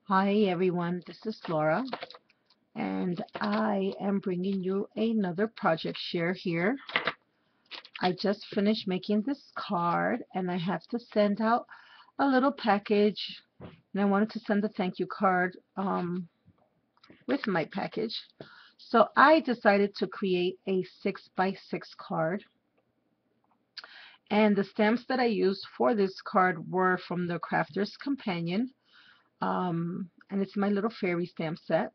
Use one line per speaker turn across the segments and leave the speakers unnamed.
Hi everyone, this is Laura, and I am bringing you another project share here. I just finished making this card, and I have to send out a little package, and I wanted to send a thank you card with my package. So I decided to create a 6x6 card, and the stamps that I used for this card were from the Crafter's Companion, and it's my little fairy stamp set.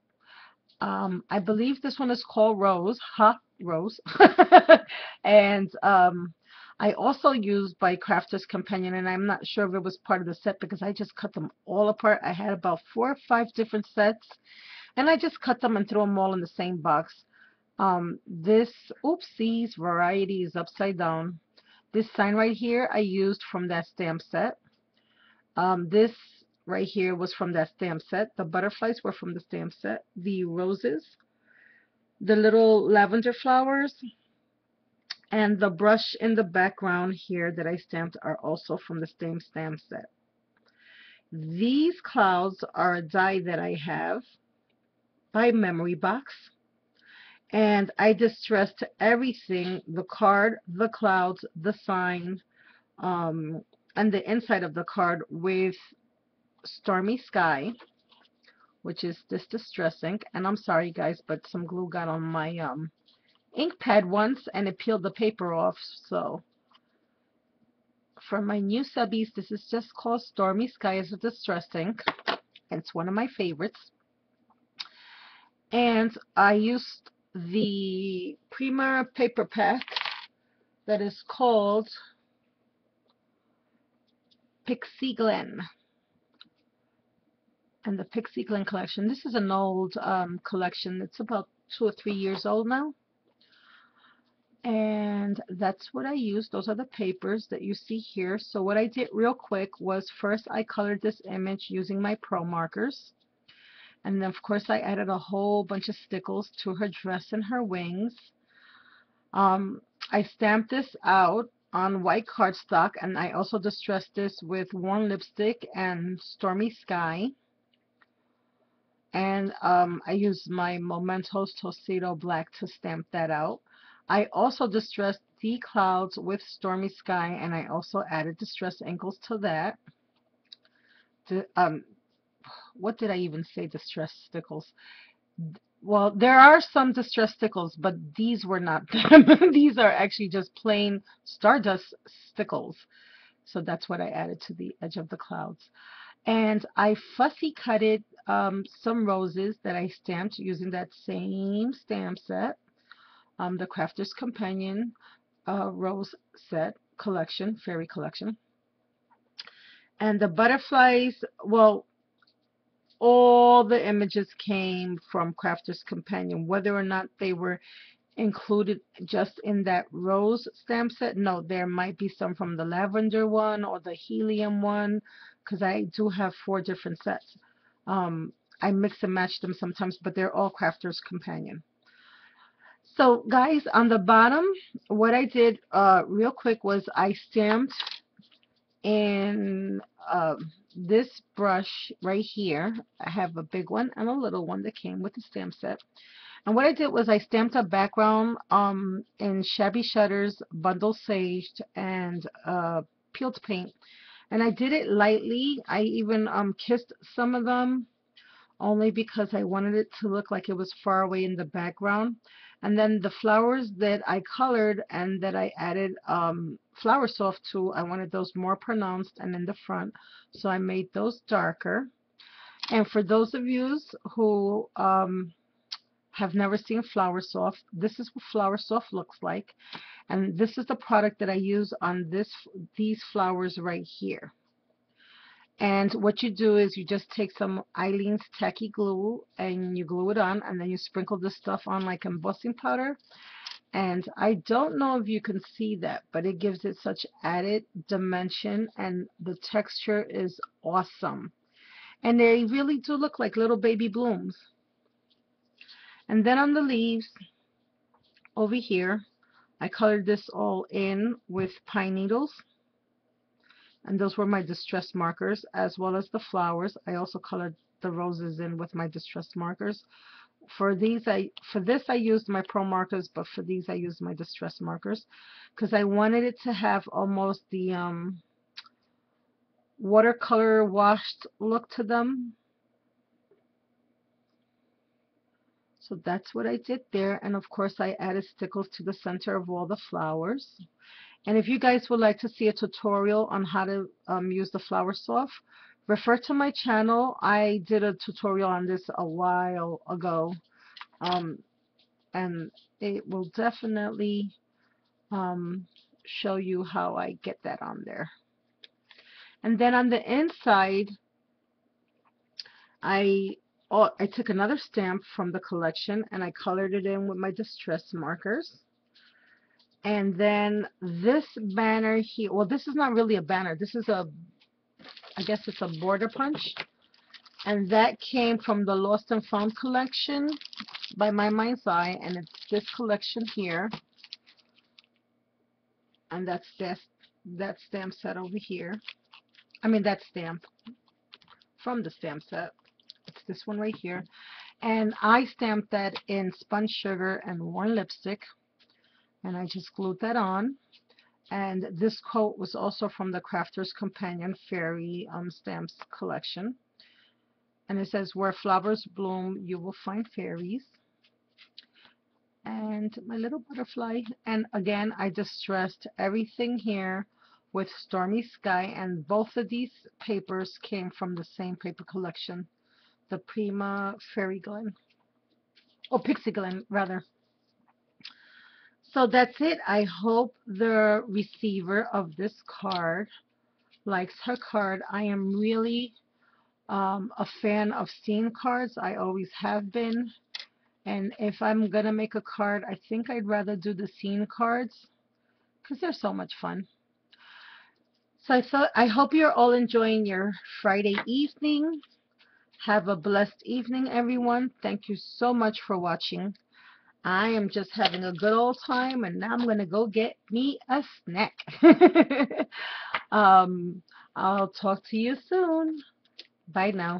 I believe this one is called Rose, Rose. And I also used by Crafter's Companion, and I'm not sure if it was part of the set because I just cut them all apart. I had about 4 or 5 different sets, and I just cut them and threw them all in the same box. This Oopsies variety is upside down. This sign right here I used from that stamp set. This right here was from that stamp set. The butterflies were from the stamp set. The roses, the little lavender flowers, and the brush in the background here that I stamped are also from the same stamp set. These clouds are a die that I have by Memory Box, and I distressed everything, the card, the clouds, the sign, um, and the inside of the card with Stormy Sky, which is this distress ink. And I'm sorry guys, but some glue got on my ink pad once and it peeled the paper off. So for my new subbies, this is just called Stormy Sky as a distress ink. It's one of my favorites. And I used the Prima paper pack that is called Pixie Glen. And the Pixie Glen collection. This is an old collection. It's about 2 or 3 years old now. And that's what I used. Those are the papers that you see here. So what I did real quick was first I colored this image using my Pro markers. And then of course I added a whole bunch of stickles to her dress and her wings. I stamped this out on white cardstock, and I also distressed this with warm lipstick and Stormy Sky. And I used my Momentos Tostito Black to stamp that out. I also distressed the clouds with Stormy Sky, and I also added distress ankles to that. The, what did I even say? Distress stickles. Well, there are some distress stickles, but these were not them. These are actually just plain Stardust stickles. So that's what I added to the edge of the clouds. And I fussy cutted some roses that I stamped using that same stamp set, the Crafter's Companion rose set collection, fairy collection. And the butterflies, well, all the images came from Crafter's Companion, whether or not they were included just in that rose stamp set. No, there might be some from the lavender one or the helium one, because I do have 4 different sets. I mix and match them sometimes, but they're all Crafter's Companion. So guys, on the bottom, what I did real quick was I stamped in this brush right here. I have a big one and a little one that came with the stamp set. And what I did was I stamped a background in Shabby Shutters, Bundle Saged, and peeled paint. And I did it lightly. I even kissed some of them only because I wanted it to look like it was far away in the background. And then the flowers that I colored and that I added Flower Soft to, I wanted those more pronounced and in the front. So I made those darker. And for those of you who have never seen Flower Soft, this is what Flower Soft looks like. And this is the product that I use on these flowers right here. And what you do is you just take some Eileen's tacky glue and you glue it on, and then you sprinkle this stuff on like embossing powder. And I don't know if you can see that, but it gives it such added dimension, and the texture is awesome. And they really do look like little baby blooms. And then on the leaves over here, I colored this all in with pine needles. And those were my distress markers, as well as the flowers. I also colored the roses in with my distress markers. For this I used my pro markers, but for these I used my distress markers because I wanted it to have almost the watercolor washed look to them. So that's what I did there, and of course I added stickles to the center of all the flowers. And if you guys would like to see a tutorial on how to use the flower soft, refer to my channel. I did a tutorial on this a while ago, and it will definitely show you how I get that on there. And then on the inside, I took another stamp from the collection and I colored it in with my distress markers. And then this banner here, well, this is not really a banner. This is I guess it's a border punch. And that came from the Lost and Found collection by My Mind's Eye. And it's this collection here. And that's that stamp set over here. I mean, that stamp from the stamp set. It's this one right here. And I stamped that in spun sugar and worn lipstick. And I just glued that on. And this quote was also from the Crafter's Companion Fairy Stamps collection. And it says, "Where flowers bloom, you will find fairies." And my little butterfly. And again, I distressed everything here with Stormy Sky. And both of these papers came from the same paper collection, the Prima Fairy Glen. Oh, Pixie Glen, rather. So that's it. I hope the receiver of this card likes her card. I am really a fan of scene cards. I always have been. And if I'm going to make a card, I think I'd rather do the scene cards because they're so much fun. So I hope you're all enjoying your Friday evening. Have a blessed evening, everyone. Thank you so much for watching. I am just having a good old time, and now I'm going to go get me a snack. I'll talk to you soon. Bye now.